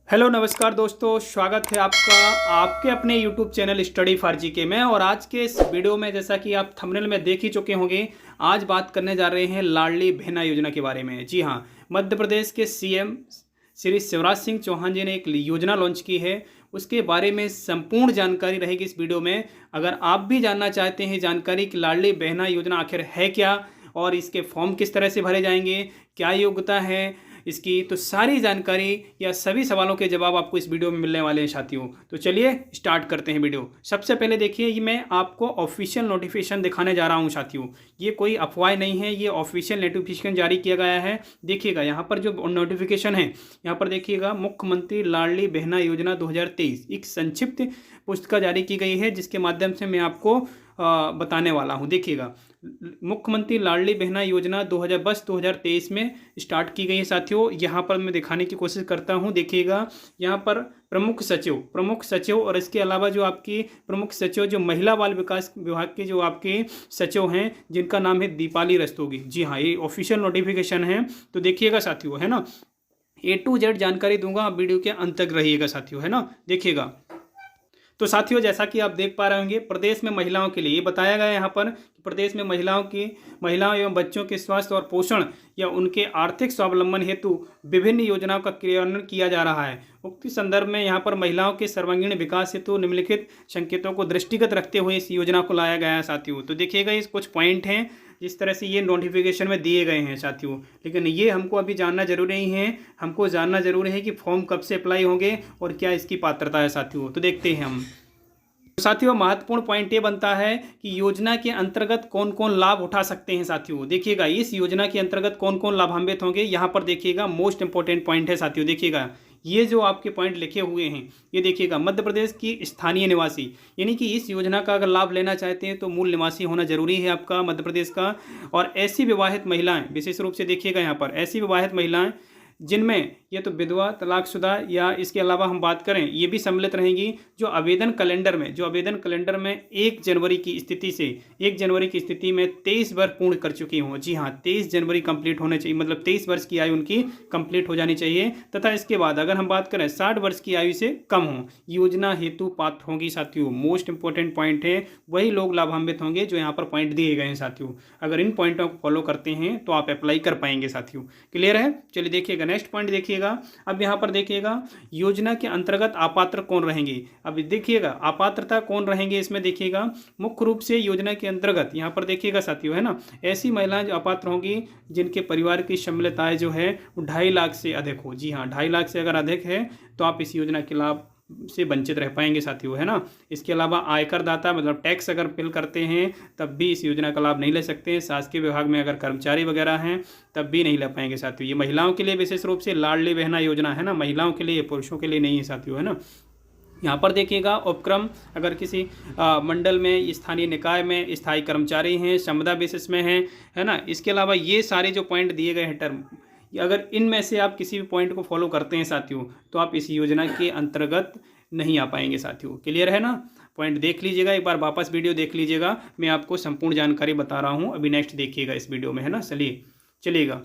Hello नमस्कार दोस्तों, स्वागत है आपका आपके अपने YouTube channel study for GK में। और आज के इस वीडियो में जैसा कि आप थंबनेल में देख ही चुके होंगे, आज बात करने जा रहे हैं लाडली बहना योजना के बारे में। जी हाँ, मध्य प्रदेश के सीएम श्री शिवराज सिंह चौहान जी ने एक योजना लॉन्च की है, उसके बारे में संपूर्ण जानकारी रहेगी इस वीडियो में। अगर आप भी जानना चाहते हैं जानकारी कि लाडली बहना योजना आखिर है क्या और इसके फॉर्म किस तरह से भरे जाएंगे, क्या योग्यता है इसकी, तो सारी जानकारी या सभी सवालों के जवाब आपको इस वीडियो में मिलने वाले हैं साथियों। तो चलिए स्टार्ट करते हैं वीडियो। सबसे पहले देखिए, ये मैं आपको ऑफिशियल नोटिफिकेशन दिखाने जा रहा हूं साथियों। ये कोई अफवाह नहीं है, ये ऑफिशियल नोटिफिकेशन जारी किया गया है। देखिएगा यहाँ पर जो नोटिफिकेशन है, यहाँ पर देखिएगा मुख्यमंत्री लाडली बहना योजना 2023 एक संक्षिप्त पुस्तिका जारी की गई है, जिसके माध्यम से मैं आपको बताने वाला हूँ। देखिएगा, मुख्यमंत्री लाडली बहना योजना 2022-2023 में स्टार्ट की गई है साथियों। यहाँ पर मैं दिखाने की कोशिश करता हूँ। देखिएगा, यहाँ पर प्रमुख सचिव और इसके अलावा जो आपकी प्रमुख सचिव जो महिला बाल विकास विभाग के जो आपके सचिव हैं, जिनका नाम है दीपाली रस्तोगी। जी हाँ, ये ऑफिशियल नोटिफिकेशन है। तो देखिएगा साथियों, है ना, A to Z जानकारी दूंगा, आप वीडियो के अंत तक रहिएगा साथियों, है ना। देखिएगा, तो साथियों जैसा कि आप देख पा रहे होंगे, प्रदेश में महिलाओं के लिए ये बताया गया है यहाँ पर कि प्रदेश में महिलाओं एवं बच्चों के स्वास्थ्य और पोषण या उनके आर्थिक स्वावलंबन हेतु विभिन्न योजनाओं का क्रियान्वयन किया जा रहा है। उक्त संदर्भ में यहाँ पर महिलाओं के सर्वांगीण विकास हेतु निम्नलिखित संकेतों को दृष्टिगत रखते हुए इस योजना को लाया गया है साथियों। तो देखिएगा, इस कुछ पॉइंट हैं जिस तरह से ये नोटिफिकेशन में दिए गए हैं साथियों, लेकिन ये हमको अभी जानना जरूरी नहीं है। हमको जानना जरूरी है कि फॉर्म कब से अप्लाई होंगे और क्या इसकी पात्रता है साथियों। तो देखते हैं हम। तो साथियों, महत्वपूर्ण पॉइंट ये बनता है कि योजना के अंतर्गत कौन कौन लाभ उठा सकते हैं साथियों। देखिएगा, इस योजना के अंतर्गत कौन कौन लाभान्वित होंगे, यहाँ पर देखिएगा मोस्ट इंपॉर्टेंट पॉइंट है साथियों। देखिएगा, ये जो आपके पॉइंट लिखे हुए हैं, ये देखिएगा, मध्य प्रदेश की स्थानीय निवासी, यानी कि इस योजना का अगर लाभ लेना चाहते हैं तो मूल निवासी होना जरूरी है आपका मध्य प्रदेश का। और ऐसी विवाहित महिलाएं, विशेष रूप से देखिएगा यहाँ पर ऐसी विवाहित महिलाएं जिनमें ये तो विधवा, तलाकशुदा या इसके अलावा हम बात करें ये भी सम्मिलित रहेंगी, जो आवेदन कैलेंडर में 1 जनवरी की स्थिति में 23 वर्ष पूर्ण कर चुकी हों। जी हाँ, 23 जनवरी कंप्लीट होने चाहिए, मतलब 23 वर्ष की आयु उनकी कंप्लीट हो जानी चाहिए। तथा इसके बाद अगर हम बात करें 60 वर्ष की आयु से कम हो, योजना हेतु पात्र होंगी साथियों। मोस्ट इंपॉर्टेंट पॉइंट है, वही लोग लाभान्वित होंगे जो यहाँ पर पॉइंट दिए गए हैं साथियों। अगर इन पॉइंटों को फॉलो करते हैं तो आप अप्लाई कर पाएंगे साथियों। क्लियर है? चलिए देखिएगा, नेक्स्ट पॉइंट देखिएगा। अब यहां पर देखिएगा, योजना के अंतर्गत अपात्र कौन रहेंगे। अब देखिएगा, अपात्रता कौन रहेंगे इसमें देखिएगा, मुख्य रूप से योजना के अंतर्गत यहां पर देखिएगा साथियों, है ना, ऐसी महिलाएं जो अपात्र होंगी जिनके परिवार की सम्मिलित आय जो है 2.5 लाख से अधिक हो। जी हाँ, 2.5 लाख से अगर अधिक है तो आप इस योजना के लाभ से वंचित रह पाएंगे साथियों, है ना। इसके अलावा आयकर दाता, मतलब टैक्स अगर फिल करते हैं तब भी इस योजना का लाभ नहीं ले सकते। शासकीय विभाग में अगर कर्मचारी वगैरह हैं तब भी नहीं ले पाएंगे साथियों। ये महिलाओं के लिए विशेष रूप से लाडली बहना योजना है ना, महिलाओं के लिए, पुरुषों के लिए नहीं है साथियों, है ना। यहाँ पर देखिएगा, उपक्रम अगर किसी मंडल में, स्थानीय निकाय में स्थायी कर्मचारी हैं, संविदा बेसिस में हैं, है ना। इसके अलावा ये सारे जो पॉइंट दिए गए हैं टर्म, अगर इनमें से आप किसी भी पॉइंट को फॉलो करते हैं साथियों तो आप इस योजना के अंतर्गत नहीं आ पाएंगे साथियों। क्लियर है ना? पॉइंट देख लीजिएगा, एक बार वापस वीडियो देख लीजिएगा, मैं आपको संपूर्ण जानकारी बता रहा हूँ। अभी नेक्स्ट देखिएगा इस वीडियो में, है ना। चलिएगा,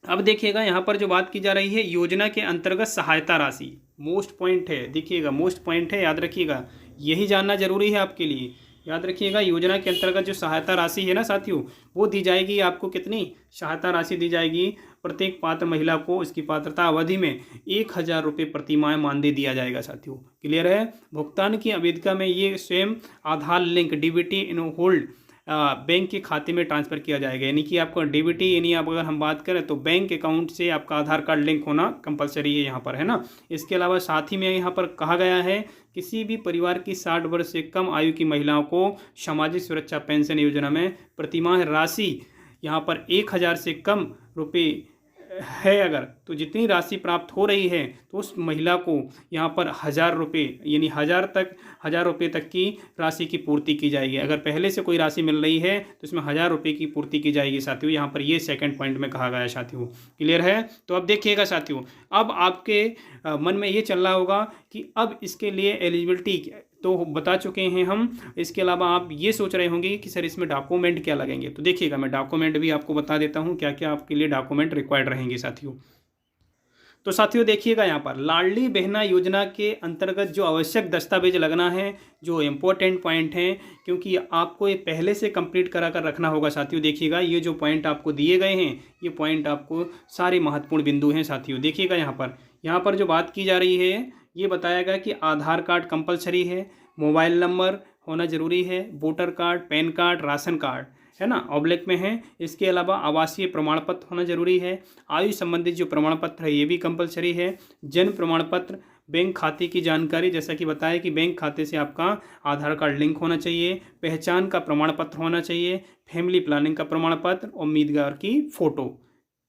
अब देखिएगा, यहाँ पर जो बात की जा रही है योजना के अंतर्गत सहायता राशि, मोस्ट पॉइंट है। देखिएगा, मोस्ट पॉइंट है, याद रखिएगा, यही जानना जरूरी है आपके लिए। याद रखिएगा, योजना के अंतर्गत जो सहायता राशि है ना साथियों, वो दी जाएगी आपको। कितनी सहायता राशि दी जाएगी? प्रत्येक पात्र महिला को इसकी पात्रता अवधि में 1000 रुपये प्रतिमाह मानदेय दिया जाएगा साथियों। क्लियर है? भुगतान की अवधिका में ये स्वयं आधार लिंक डीबीटी इन होल्ड बैंक के खाते में ट्रांसफ़र किया जाएगा। यानी कि आपका डीबीटी, यानी आप अगर हम बात करें तो बैंक अकाउंट से आपका आधार कार्ड लिंक होना कंपलसरी है यहाँ पर, है ना। इसके अलावा साथ ही में यहाँ पर कहा गया है, किसी भी परिवार की 60 वर्ष से कम आयु की महिलाओं को सामाजिक सुरक्षा पेंशन योजना में प्रतिमाह राशि यहाँ पर 1000 से कम रुपये है अगर, तो जितनी राशि प्राप्त हो रही है तो उस महिला को यहाँ पर 1000 रुपये, यानी 1000 रुपये तक की राशि की पूर्ति की जाएगी। अगर पहले से कोई राशि मिल रही है तो इसमें 1000 रुपये की पूर्ति की जाएगी साथियों। यहाँ पर ये सेकंड पॉइंट में कहा गया है साथियों। क्लियर है? तो अब देखिएगा साथियों, अब आपके मन में ये चल रहा होगा कि अब इसके लिए एलिजिबिलिटी तो बता चुके हैं हम। इसके अलावा आप ये सोच रहे होंगे कि सर इसमें डॉक्यूमेंट क्या लगेंगे। तो देखिएगा, मैं डॉक्यूमेंट भी आपको बता देता हूँ क्या क्या आपके लिए डॉक्यूमेंट रिक्वायर्ड रहेंगे साथियों। तो साथियों देखिएगा यहाँ पर लाडली बहना योजना के अंतर्गत जो आवश्यक दस्तावेज लगना है, जो इम्पोर्टेंट पॉइंट हैं, क्योंकि आपको ये पहले से कंप्लीट करा कर रखना होगा साथियों। देखिएगा ये जो पॉइंट आपको दिए गए हैं, ये पॉइंट आपको सारे महत्वपूर्ण बिंदु हैं साथियों। देखिएगा यहाँ पर जो बात की जा रही है, ये बताया गया कि आधार कार्ड कंपलसरी है, मोबाइल नंबर होना जरूरी है, voter card, pan card, ration card, है ना, ऑब्लिक में है। इसके अलावा आवासीय प्रमाण पत्र होना जरूरी है। आयु संबंधित जो प्रमाण पत्र है ये भी कंपलसरी है। जन्म प्रमाण पत्र, बैंक खाते की जानकारी, जैसा कि बताया कि बैंक खाते से आपका आधार कार्ड लिंक होना चाहिए, पहचान का प्रमाण पत्र होना चाहिए, फैमिली प्लानिंग का प्रमाण पत्र, उम्मीदवार की फ़ोटो।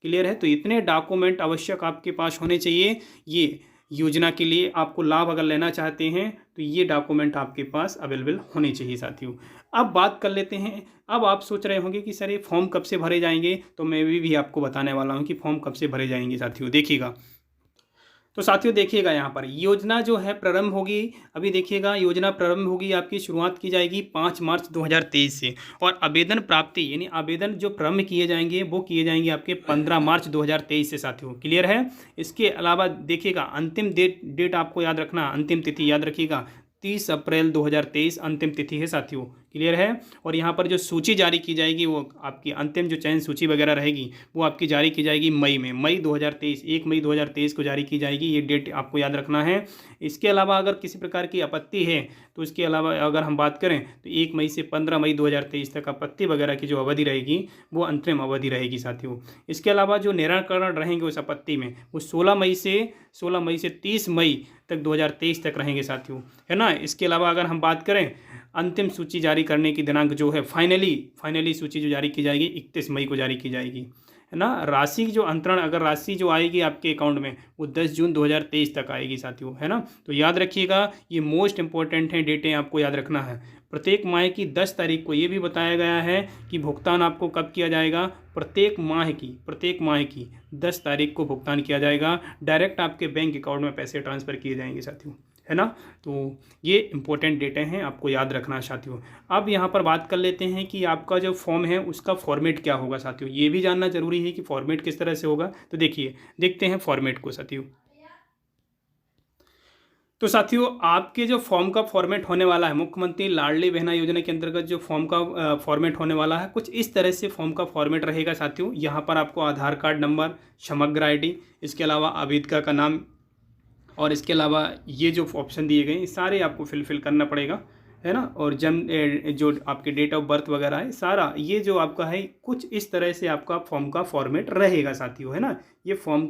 क्लियर है? तो इतने डॉक्यूमेंट आवश्यक आपके पास होने चाहिए। ये योजना के लिए आपको लाभ अगर लेना चाहते हैं तो ये डॉक्यूमेंट आपके पास अवेलेबल होने चाहिए साथियों। अब बात कर लेते हैं, अब आप सोच रहे होंगे कि सर ये फॉर्म कब से भरे जाएंगे, तो मैं भी आपको बताने वाला हूँ कि फॉर्म कब से भरे जाएंगे साथियों। देखिएगा तो साथियों देखिएगा यहाँ पर योजना जो है प्रारंभ होगी, अभी देखिएगा योजना प्रारंभ होगी, आपकी शुरुआत की जाएगी 5 मार्च 2023 से, और आवेदन प्राप्ति यानी आवेदन जो प्रारंभ किए जाएंगे वो किए जाएंगे आपके 15 मार्च 2023 से साथियों। क्लियर है? इसके अलावा देखिएगा अंतिम डेट आपको याद रखना, अंतिम तिथि याद रखिएगा 30 अप्रैल 2023 अंतिम तिथि है साथियों। क्लियर है? और यहाँ पर जो सूची जारी की जाएगी वो आपकी अंतिम जो चयन सूची वगैरह रहेगी वो आपकी जारी की जाएगी मई 2023, 1 मई 2023 को जारी की जाएगी। ये डेट आपको याद रखना है। इसके अलावा अगर किसी प्रकार की आपत्ति है तो इसके अलावा अगर हम बात करें तो 1 मई से 15 मई 2023 तक आपत्ति वगैरह की जो अवधि रहेगी वो अंतरिम अवधि रहेगी साथियों। इसके अलावा जो निराकरण रहेंगे उस आपत्ति में वो 16 मई से 30 मई तक 2023 तक रहेंगे साथियों, है ना। इसके अलावा अगर हम बात करें अंतिम सूची जारी करने की दिनांक जो है फाइनली सूची जो जारी की जाएगी 31 मई को जारी की जाएगी, है ना। राशि जो अंतरण अगर राशि जो आएगी आपके अकाउंट में वो 10 जून 2023 तक आएगी साथियों, है ना। तो याद रखिएगा ये मोस्ट इंपॉर्टेंट हैं डेटें, आपको याद रखना है। प्रत्येक माह की 10 तारीख को ये भी बताया गया है कि भुगतान आपको कब किया जाएगा, प्रत्येक माह की 10 तारीख को भुगतान किया जाएगा, डायरेक्ट आपके बैंक अकाउंट में पैसे ट्रांसफ़र किए जाएंगे साथियों, है ना। तो ये इंपॉर्टेंट डेटे हैं, आपको याद रखना है साथियों। अब यहाँ पर बात कर लेते हैं कि आपका जो फॉर्म है उसका फॉर्मेट क्या होगा साथियों, ये भी जानना जरूरी है कि फॉर्मेट किस तरह से होगा। तो देखते हैं फॉर्मेट को साथियों। तो साथियों आपके जो फॉर्म का फॉर्मेट होने वाला है, मुख्यमंत्री लाडली बहना योजना के अंतर्गत जो फॉर्म का फॉर्मेट होने वाला है कुछ इस तरह से फॉर्म का फॉर्मेट रहेगा साथियों। यहाँ पर आपको आधार कार्ड नंबर, समग्र आईडी, इसके अलावा आवेदक का नाम, और इसके अलावा ये जो ऑप्शन दिए गए सारे आपको फिल करना पड़ेगा, है ना। और जन्म जो आपके डेट ऑफ बर्थ वगैरह है सारा ये जो आपका है कुछ इस तरह से आपका फॉर्म का फॉर्मेट रहेगा साथियों, है ना। ये फॉर्म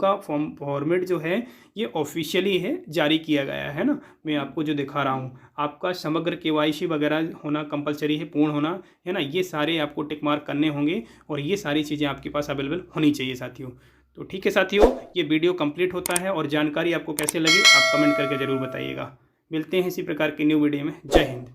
फॉर्मेट जो है ये ऑफिशियली है, जारी किया गया है ना। मैं आपको जो दिखा रहा हूँ आपका समग्र KYC वगैरह होना कंपलसरी है, पूर्ण होना, है ना। ये सारे आपको टिक मार्क करने होंगे और ये सारी चीज़ें आपके पास अवेलेबल होनी चाहिए साथियों। तो ठीक है साथियों, ये वीडियो कंप्लीट होता है और जानकारी आपको कैसे लगी आप कमेंट करके ज़रूर बताइएगा। मिलते हैं इसी प्रकार के न्यू वीडियो में। जय हिंद।